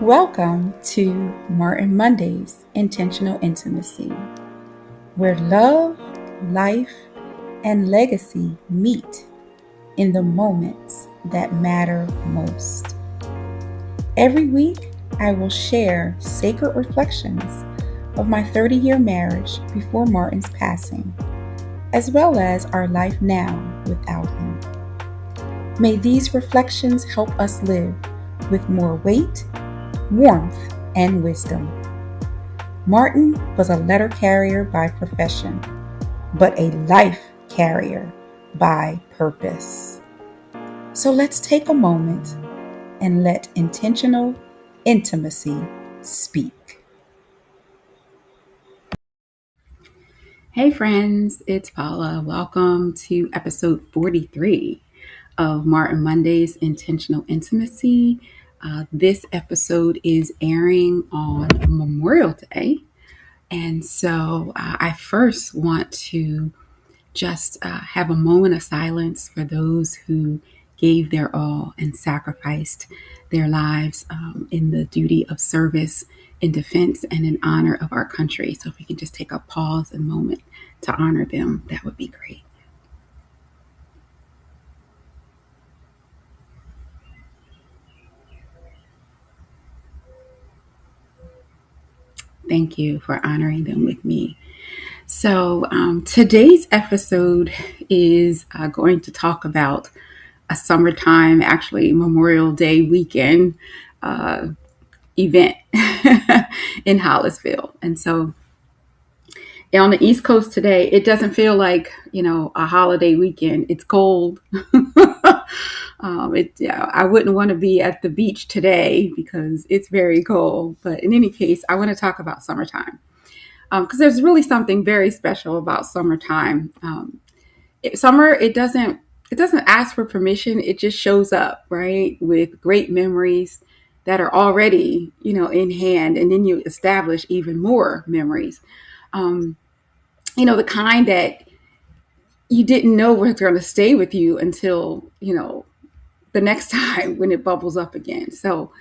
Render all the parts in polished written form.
Welcome to Martin Monday's Intentional Intimacy, where love, life, and legacy meet in the moments that matter most. Every week, I will share sacred reflections of my 30-year marriage before Martin's passing, as well as our life now without him. May these reflections help us live with more weight, warmth, and wisdom. Martin was a letter carrier by profession, but a life carrier by purpose. So let's take a moment and let intentional intimacy speak. Hey friends, it's Paula. Welcome to episode 43 of Martin Monday's Intentional Intimacy. This episode is airing on Memorial Day. And so I first want to just have a moment of silence for those who gave their all and sacrificed their lives in the duty of service, in defense, and in honor of our country. So if we can just take a pause and moment to honor them, that would be great. Thank you for honoring them with me. So today's episode is going to talk about a summertime, actually Memorial Day weekend event in Hollisville. And so on the East Coast today, it doesn't feel like, a holiday weekend. It's cold. I wouldn't want to be at the beach today because it's very cold. But in any case, I want to talk about summertime because there's really something very special about summertime. Summer, it doesn't ask for permission. It just shows up, right, with great memories that are already, in hand, and then you establish even more memories. Um, the kind that you didn't know was going to stay with you until, the next time when it bubbles up again. So,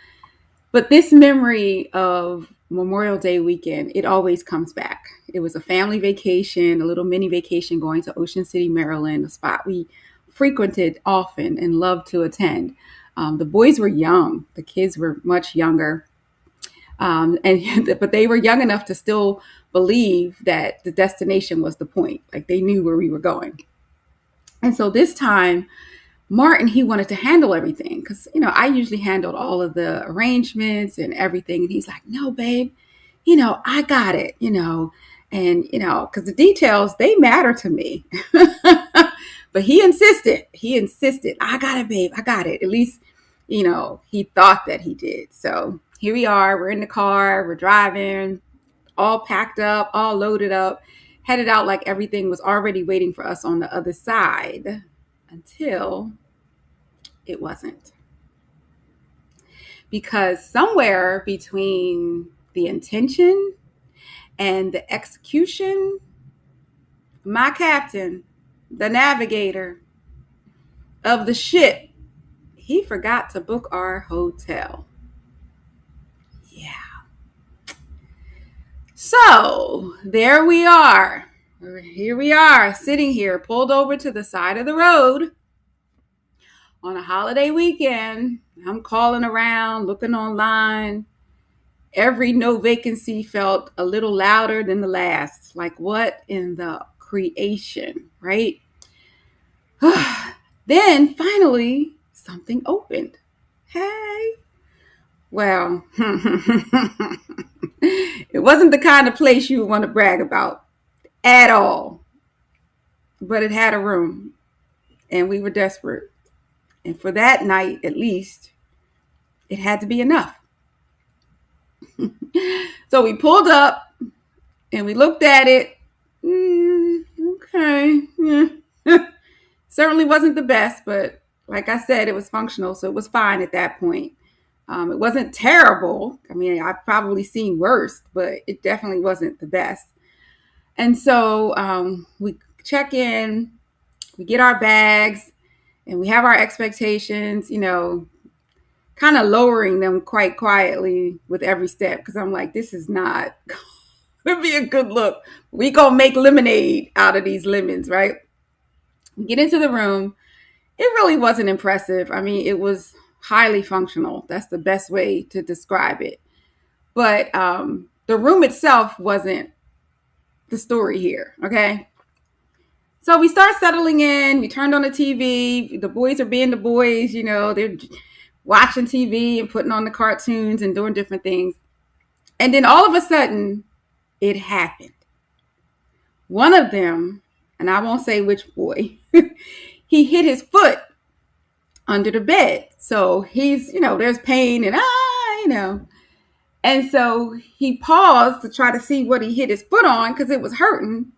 but this memory of Memorial Day weekend, it always comes back. It was a family vacation, a little mini vacation going to Ocean City, Maryland, a spot we frequented often and loved to attend. The boys were young, the kids were much younger. But they were young enough to still believe that the destination was the point. Like they knew where we were going. And so this time, Martin, he wanted to handle everything because, I usually handled all of the arrangements and everything. And he's like, no, babe, I got it, because the details, they matter to me. But he insisted, I got it, babe, I got it. At least, he thought that he did. So here we are, we're in the car, we're driving, all packed up, all loaded up, headed out like everything was already waiting for us on the other side until it wasn't. Because somewhere between the intention and the execution, my captain, the navigator of the ship, he forgot to book our hotel. Yeah. So there we are. Here we are, sitting here, pulled over to the side of the road on a holiday weekend. I'm calling around, looking online. Every no vacancy felt a little louder than the last. Like, what in the creation, right? Then finally, something opened. Hey. Well, it wasn't the kind of place you would want to brag about at all. But it had a room, and we were desperate. And for that night, at least, it had to be enough. So we pulled up and we looked at it. Okay. Yeah. Certainly wasn't the best, but like I said, it was functional. So it was fine at that point. It wasn't terrible. I mean, I've probably seen worse, but it definitely wasn't the best. And so we check in, we get our bags, and we have our expectations, kind of lowering them quite quietly with every step because I'm like, this is not going to be a good look. We going to make lemonade out of these lemons, right? We get into the room. It really wasn't impressive. I mean, it was highly functional. That's the best way to describe it. But the room itself wasn't the story here, okay? So we start settling in. We turned on the TV. The boys are being the boys, they're watching TV and putting on the cartoons and doing different things. And then all of a sudden, it happened. One of them, and I won't say which boy, he hit his foot under the bed. So he's, there's pain and And so he paused to try to see what he hit his foot on because it was hurting.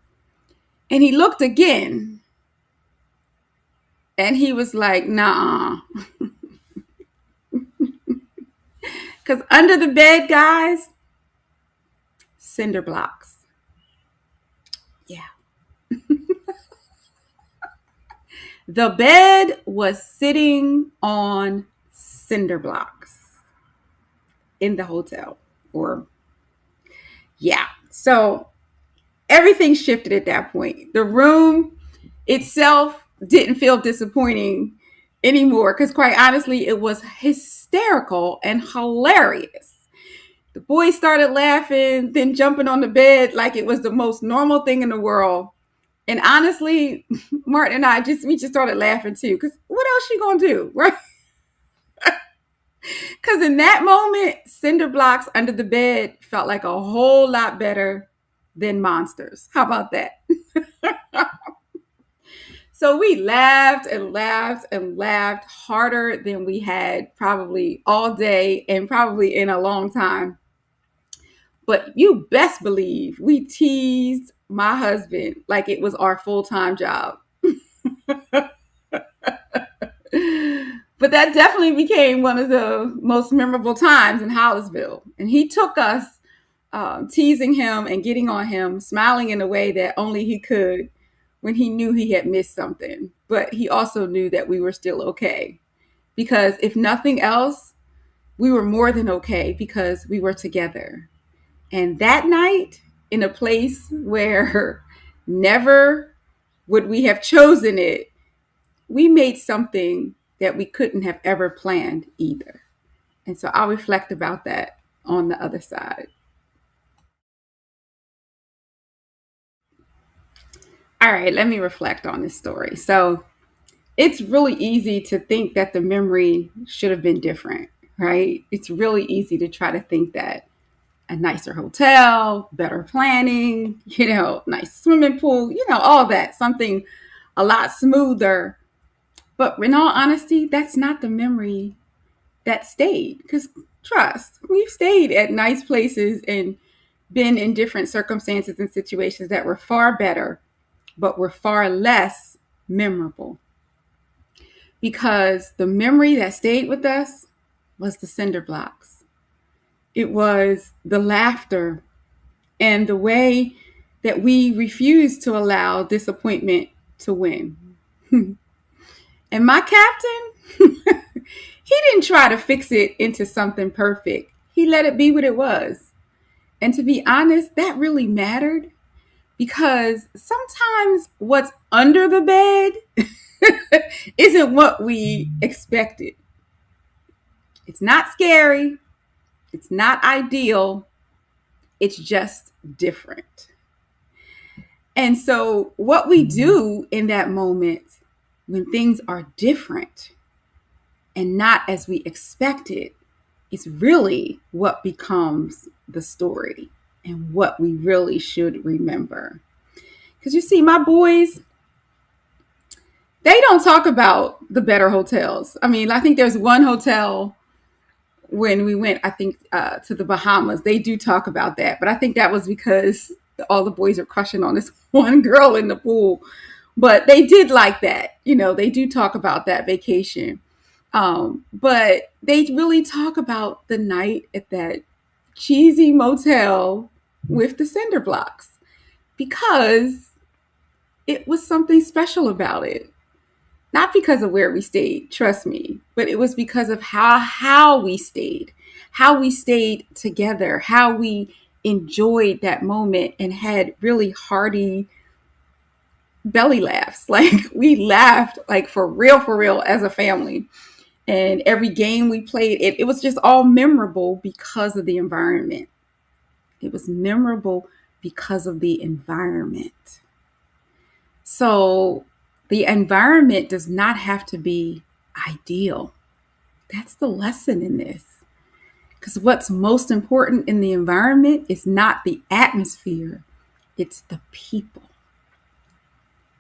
And he looked again. And he was like, nah. Because under the bed, guys, cinder blocks. Yeah. The bed was sitting on cinder blocks in the hotel. So everything shifted at that point. The room itself didn't feel disappointing anymore because quite honestly, it was hysterical and hilarious. The boys started laughing, then jumping on the bed like it was the most normal thing in the world. And honestly, Martin and I just started laughing too, because what else you gonna do, right? Because in that moment, cinder blocks under the bed felt like a whole lot better than monsters. How about that? So we laughed and laughed and laughed harder than we had probably all day and probably in a long time. But you best believe we teased my husband like it was our full-time job. But that definitely became one of the most memorable times in Hollisville. And he took us teasing him and getting on him, smiling in a way that only he could when he knew he had missed something. But he also knew that we were still okay. Because if nothing else, we were more than okay because we were together. And that night, in a place where never would we have chosen it, we made something that we couldn't have ever planned either. And so I'll reflect about that on the other side. All right, let me reflect on this story. So it's really easy to think that the memory should have been different, right? It's really easy to try to think that a nicer hotel, better planning, nice swimming pool, all that, something a lot smoother. But in all honesty, that's not the memory that stayed. Because trust, we've stayed at nice places and been in different circumstances and situations that were far better, but were far less memorable. Because the memory that stayed with us was the cinder blocks. It was the laughter and the way that we refused to allow disappointment to win. And my captain, he didn't try to fix it into something perfect. He let it be what it was. And to be honest, that really mattered because sometimes what's under the bed isn't what we expected. It's not scary. It's not ideal. It's just different. And so what we do in that moment when things are different and not as we expected is really what becomes the story and what we really should remember. Because you see, my boys, they don't talk about the better hotels. I mean, I think there's one hotel when we went, I think, to the Bahamas. They do talk about that. But I think that was because all the boys are crushing on this one girl in the pool. But they did like that. They do talk about that vacation. But they really talk about the night at that cheesy motel with the cinder blocks because it was something special about it. Not because of where we stayed, trust me, but it was because of how we stayed together, how we enjoyed that moment and had really hearty belly laughs. Like we laughed like for real as a family. And every game we played, it was just all memorable because of the environment. It was memorable because of the environment. So the environment does not have to be ideal. That's the lesson in this. Because what's most important in the environment is not the atmosphere, it's the people.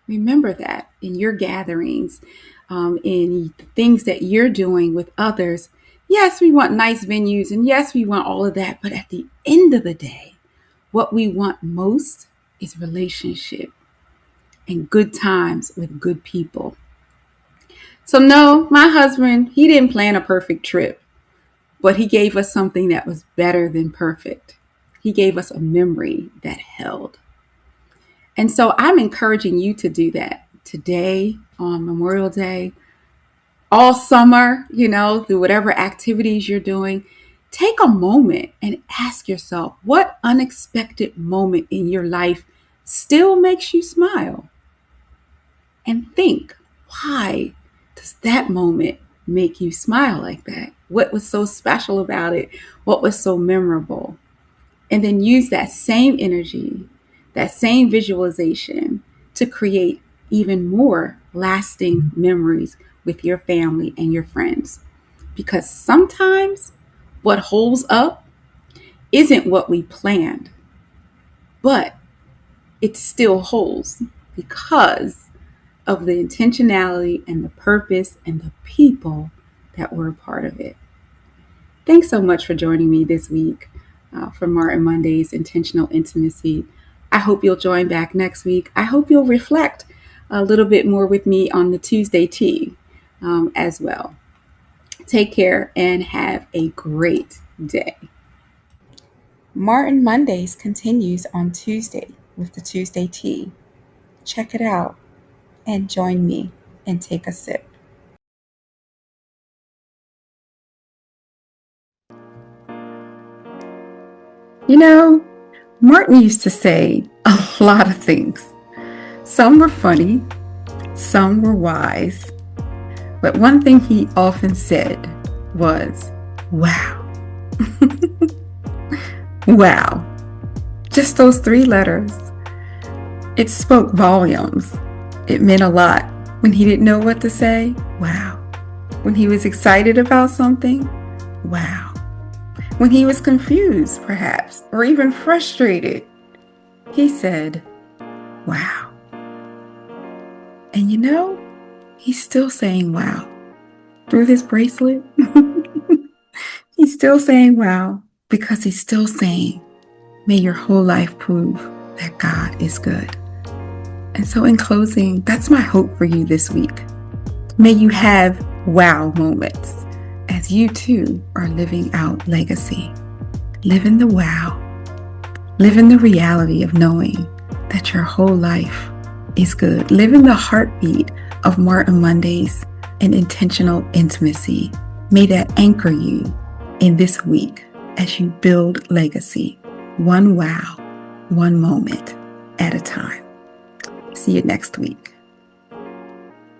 Remember that in your gatherings, in the things that you're doing with others. Yes, we want nice venues and yes, we want all of that. But at the end of the day, what we want most is relationship and good times with good people. So, no, my husband, he didn't plan a perfect trip, but he gave us something that was better than perfect. He gave us a memory that held. And so I'm encouraging you to do that today on Memorial Day, all summer, through whatever activities you're doing. Take a moment and ask yourself, what unexpected moment in your life still makes you smile? And think, why does that moment make you smile like that? What was so special about it? What was so memorable? And then use that same energy, that same visualization to create even more lasting memories with your family and your friends. Because sometimes what holds up isn't what we planned, but it still holds because of the intentionality and the purpose and the people that were a part of it. Thanks so much for joining me this week for Martin Monday's Intentional Intimacy. I hope you'll join back next week. I hope you'll reflect a little bit more with me on the Tuesday tea as well. Take care and have a great day. Martin Mondays continues on Tuesday with the Tuesday tea. Check it out and join me and take a sip. Martin used to say a lot of things. Some were funny, some were wise, but one thing he often said was, wow. Wow. Just those 3 letters. It spoke volumes. It meant a lot. When he didn't know what to say, wow. When he was excited about something, wow. When he was confused, perhaps, or even frustrated, he said, wow. And he's still saying wow. Through this bracelet, he's still saying wow because he's still saying, may your whole life prove that God is good. And so in closing, that's my hope for you this week. May you have wow moments as you too are living out legacy. Live in the wow. Live in the reality of knowing that your whole life is good. Live in the heartbeat of Martin Mondays and intentional intimacy. May that anchor you in this week as you build legacy. One wow, one moment at a time. See you next week.